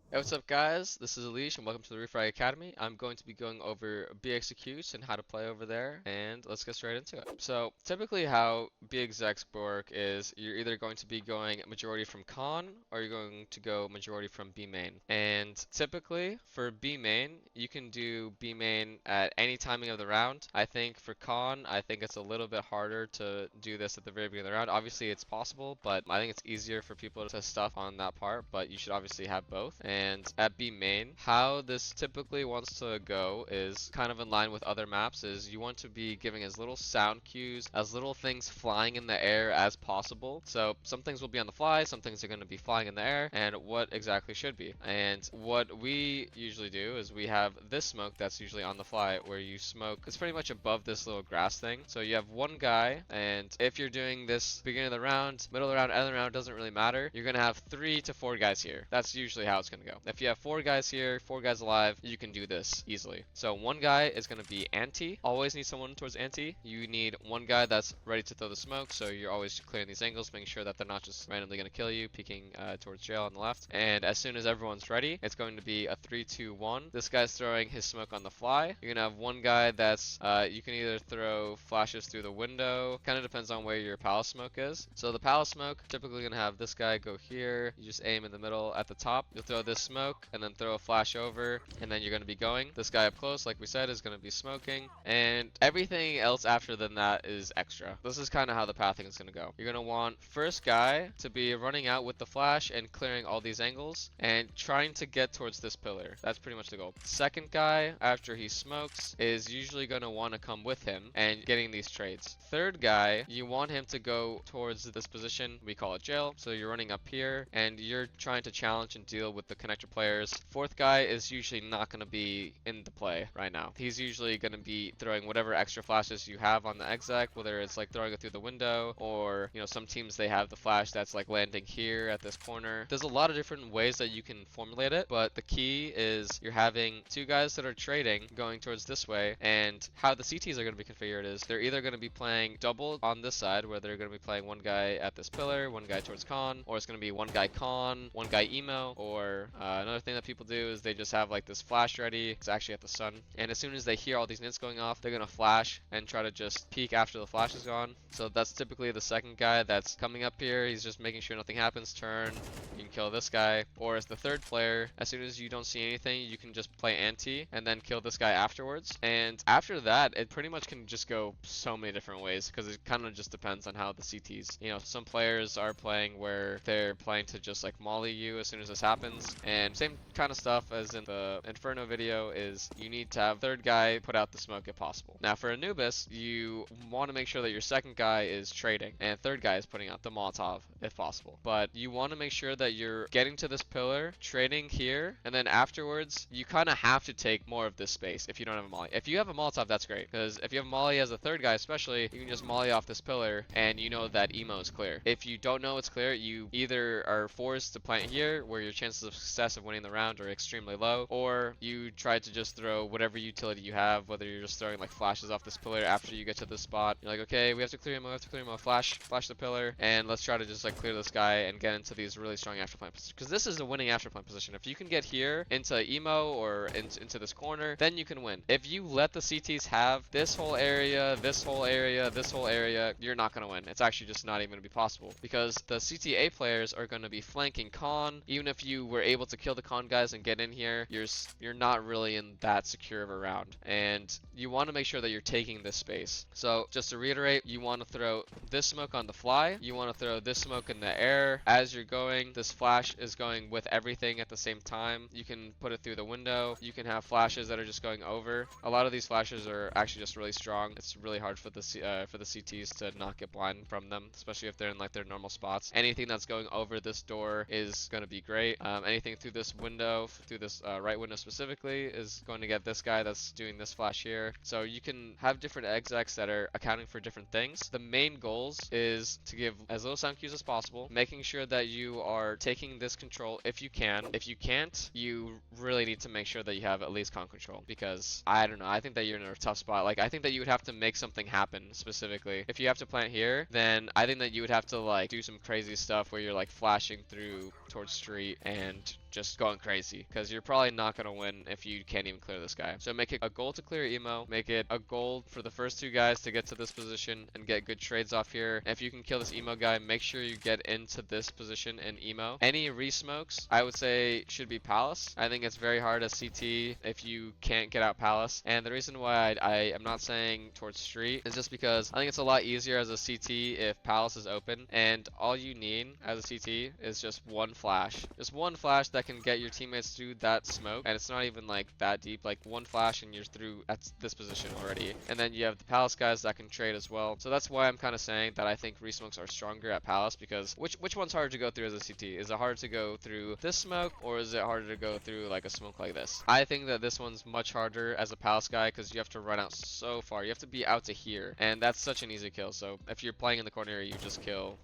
Hey, what's up, guys? This is Alish, and welcome to the Refrag Academy. I'm going to be going over B Execute and how to play over there, and let's get straight into it. So, typically, how B execs work is you're either going to be going majority from con, or you're going to go majority from B main. And typically, for B main, you can do B main at any timing of the round. I think for con, I think it's a little bit harder to do this at the very beginning of the round. Obviously, it's possible, but I think it's easier for people to stuff on that part, but you should obviously have both. And at B main, how this typically wants to go is kind of in line with other maps, is you want to be giving as little sound cues, as little things flying in the air as possible. So some things will be on the fly, some things are going to be flying in the air, and what exactly should be. And what we usually do is we have this smoke that's usually on the fly, where you smoke, it's pretty much above this little grass thing. So you have one guy, and if you're doing this beginning of the round, middle of the round, end of the round, doesn't really matter. You're going to have 3 to 4 guys here. That's usually how it's going to go. If you have 4 guys here, 4 guys alive, you can do this easily. So one guy is going to be anti. Always need someone towards anti. You need one guy that's ready to throw the smoke, so you're always clearing these angles, making sure that they're not just randomly going to kill you, peeking towards jail on the left. And as soon as everyone's ready, it's going to be a 3, 2, 1. This guy's throwing his smoke on the fly. You're going to have one guy that's, you can either throw flashes through the window, kind of depends on where your palace smoke is. So the palace smoke, typically going to have this guy go here. You just aim in the middle at the top. You'll throw this smoke and then throw a flash over, and then you're going to be going. This guy up close, like we said, is going to be smoking, and everything else after than that is extra. This is kind of how the pathing is going to go. You're going to want first guy to be running out with the flash and clearing all these angles and trying to get towards this pillar. That's pretty much the goal. Second guy, after he smokes, is usually going to want to come with him and getting these trades. Third guy, you want him to go towards this position. We call it jail. So you're running up here and you're trying to challenge and deal with the connector players. Fourth guy is usually not going to be in the play right now. He's usually going to be throwing whatever extra flashes you have on the exec, whether it's like throwing it through the window, or some teams they have the flash that's like landing here at this corner. There's a lot of different ways that you can formulate it, but the key is you're having 2 guys that are trading going towards this way, and how the CTs are going to be configured is they're either going to be playing double on this side, where they're going to be playing one guy at this pillar, one guy towards con, or it's going to be one guy con, one guy emo, or another thing that people do is they just have like this flash ready. It's actually at the sun, and as soon as they hear all these nits going off, they're going to flash and try to just peek after the flash is gone. So that's typically the second guy that's coming up here. He's just making sure nothing happens. Turn, you can kill this guy. Or as the third player, as soon as you don't see anything, you can just play anti and then kill this guy afterwards. And after that, it pretty much can just go so many different ways, because it kind of just depends on how the CTs, some players are playing where they're playing to just like molly you as soon as this happens. And same kind of stuff as in the Inferno video is you need to have third guy put out the smoke if possible. Now for Anubis, you want to make sure that your second guy is trading and third guy is putting out the Molotov if possible. But you want to make sure that you're getting to this pillar, trading here, and then afterwards you kind of have to take more of this space if you don't have a molly. If you have a Molotov, that's great, because if you have molly as a third guy especially, you can just molly off this pillar and you know that emo is clear. If you don't know it's clear, you either are forced to plant here, where your chances of success of winning the round are extremely low, or you try to just throw whatever utility you have, whether you're just throwing like flashes off this pillar after you get to this spot. You're like, okay, we have to clear him, we have to clear him, flash the pillar, and let's try to just like clear this guy and get into these really strong afterplant positions, because this is a winning afterplant position. If you can get here into emo or into this corner, then you can win. If you let the CTs have this whole area, this whole area, this whole area, you're not going to win. It's actually just not even going to be possible, because the CTA players are going to be flanking con. Even if you were able to kill the con guys and get in here, you're not really in that secure of a round, and you want to make sure that you're taking this space. So just to reiterate, you want to throw this smoke on the fly, you want to throw this smoke in the air as you're going. This flash is going with everything at the same time. You can put it through the window, you can have flashes that are just going over. A lot of these flashes are actually just really strong. It's really hard for the CTs to not get blind from them, especially if they're in like their normal spots. Anything that's going over this door is going to be great. Anything through this window, through this right window specifically, is going to get this guy that's doing this flash here. So you can have different execs that are accounting for different things. The main goals is to give as little sound cues as possible, making sure that you are taking this control if you can. If you can't, you really need to make sure that you have at least con control, because I don't know, I think that you're in a tough spot. Like, I think that you would have to make something happen specifically. If you have to plant here, then I think that you would have to like do some crazy stuff where you're like flashing through towards street and just going crazy, because you're probably not going to win if you can't even clear this guy. So make it a goal to clear emo, make it a goal for the first two guys to get to this position and get good trades off here. And if you can kill this emo guy, make sure you get into this position in emo. Any re-smokes, I would say, should be Palace. I think it's very hard as CT if you can't get out Palace. And the reason why I am not saying towards Street is just because I think it's a lot easier as a CT if Palace is open, and all you need as a CT is just one flash. Just one flash that can get your teammates through that smoke, and it's not even like that deep, like one flash and you're through at this position already. And then you have the Palace guys that can trade as well. So that's why I'm kind of saying that I think re-smokes are stronger at Palace, because which one's harder to go through as a CT? Is it harder to go through this smoke, or is it harder to go through like a smoke like this? I think that this one's much harder as a Palace guy, because you have to run out so far. You have to be out to here, and that's such an easy kill. So if you're playing in the corner, you just kill,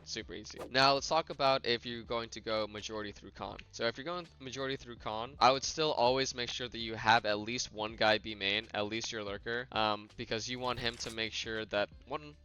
super easy. Now let's talk about if you're going to go majority through con. So if you're going majority through con, I would still always make sure that you have at least one guy be main, at least your lurker, because you want him to make sure that,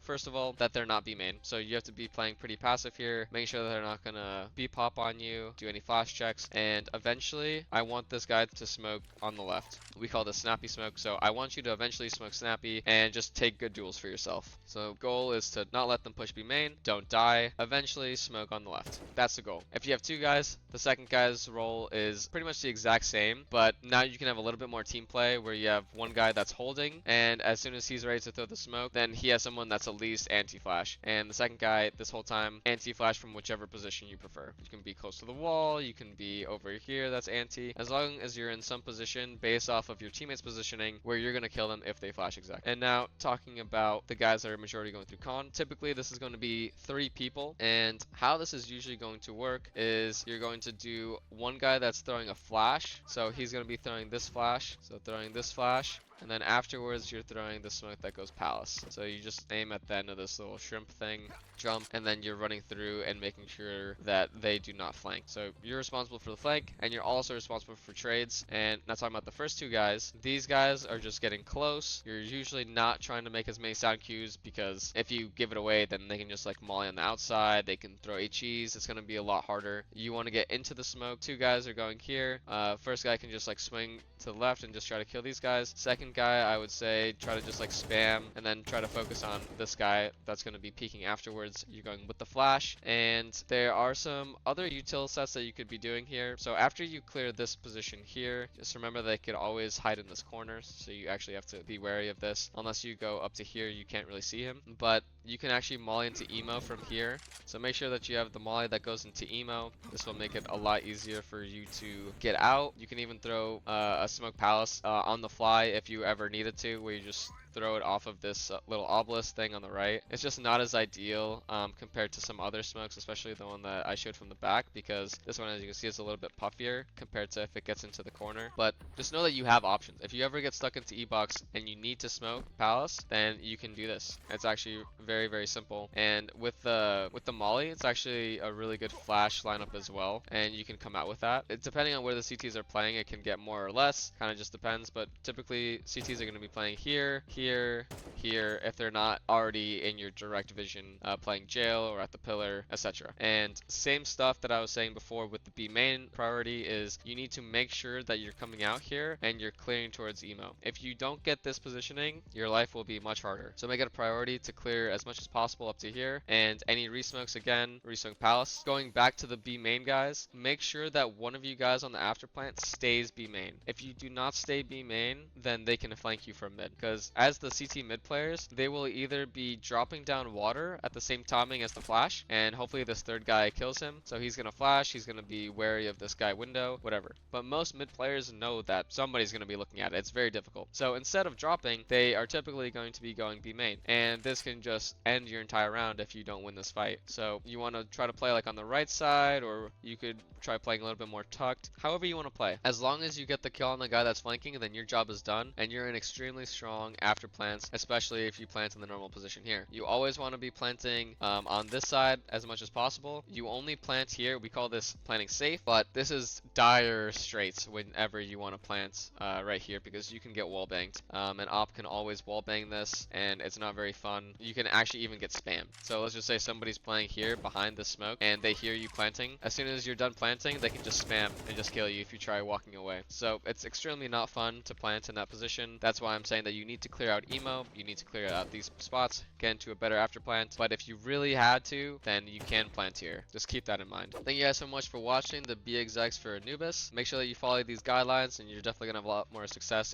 first of all, that they're not B main. So you have to be playing pretty passive here, make sure that they're not gonna B pop on you, do any flash checks, and eventually I want this guy to smoke on the left. We call this snappy smoke. So I want you to eventually smoke snappy and just take good duels for yourself. So goal is to not let them push B main, don't die, eventually smoke on the left. That's the goal. If you have two guys, the second guy's role is pretty much the exact same, but now you can have a little bit more team play where you have one guy that's holding, and as soon as he's ready to throw the smoke, then he has someone that's at least anti-flash, and the second guy this whole time anti-flash from whichever position you prefer. You can be close to the wall, you can be over here, that's anti, as long as you're in some position based off of your teammates positioning where you're going to kill them if they flash exact. And now talking about the guys that are majority going through con, typically this is going to be 3 people, and how this is usually going to work is you're going to do one guy that's throwing a flash, so he's going to be throwing this flash, so throwing this flash, and then afterwards you're throwing the smoke that goes Palace. So you just aim at the end of this little shrimp thing, jump, and then you're running through and making sure that they do not flank. So you're responsible for the flank, and you're also responsible for trades. And not talking about the first two guys, these guys are just getting close. You're usually not trying to make as many sound cues, because if you give it away, then they can just like molly on the outside, they can throw HEs, it's going to be a lot harder. You want to get into the smoke. Two guys are going here. First guy can just like swing to the left and just try to kill these guys. Second guy, I would say try to just like spam and then try to focus on this guy that's going to be peeking afterwards. You're going with the flash, and there are some other util sets that you could be doing here. So after you clear this position here, just remember they could always hide in this corner, so you actually have to be wary of this. Unless you go up to here, you can't really see him, but you can actually molly into emo from here. So make sure that you have the molly that goes into emo. This will make it a lot easier for you to get out. You can even throw a smoke Palace on the fly if you ever needed to, where you just throw it off of this little obelisk thing on the right. It's just not as ideal compared to some other smokes, especially the one that I showed from the back, because this one, as you can see, is a little bit puffier compared to if it gets into the corner. But just know that you have options. If you ever get stuck into E-box and you need to smoke Palace, then you can do this. It's actually very, very simple. And with the molly, it's actually a really good flash lineup as well, and you can come out with that. Depending on where the CTs are playing, it can get more or less, kind of just depends, but typically CTs are going to be playing here, here, if they're not already in your direct vision, playing jail or at the pillar, etc. And same stuff that I was saying before with the B main priority is you need to make sure that you're coming out here and you're clearing towards emo. If you don't get this positioning, your life will be much harder. So make it a priority to clear as much as possible up to here, and any resmokes, again, resmoke Palace. Going back to the B main guys, make sure that one of you guys on the after plant stays B main. If you do not stay B main, then they can flank you from mid, because as the CT mid players, they will either be dropping down water at the same timing as the flash, and hopefully this third guy kills him. So he's gonna flash, he's gonna be wary of this guy window, whatever. But most mid players know that somebody's gonna be looking at it. It's very difficult. So instead of dropping, they are typically going to be going B main, and this can just end your entire round if you don't win this fight. So you want to try to play like on the right side, or you could try playing a little bit more tucked, however you want to play. As long as you get the kill on the guy that's flanking, then your job is done, and you're an extremely strong after after plants, especially if you plant in the normal position here. You always want to be planting on this side as much as possible. You only plant here. We call this planting safe, but this is dire straits whenever you want to plant right here, because you can get wall banged. An op can always wall bang this, and it's not very fun. You can actually even get spammed. So let's just say somebody's playing here behind the smoke, and they hear you planting. As soon as you're done planting, they can just spam and just kill you if you try walking away. So it's extremely not fun to plant in that position. That's why I'm saying that you need to clear out emo, you need to clear out these spots, get into a better after plant. But if you really had to, then you can plant here. Just keep that in mind. Thank you guys so much for watching the B Execs for Anubis. Make sure that you follow these guidelines, and you're definitely gonna have a lot more success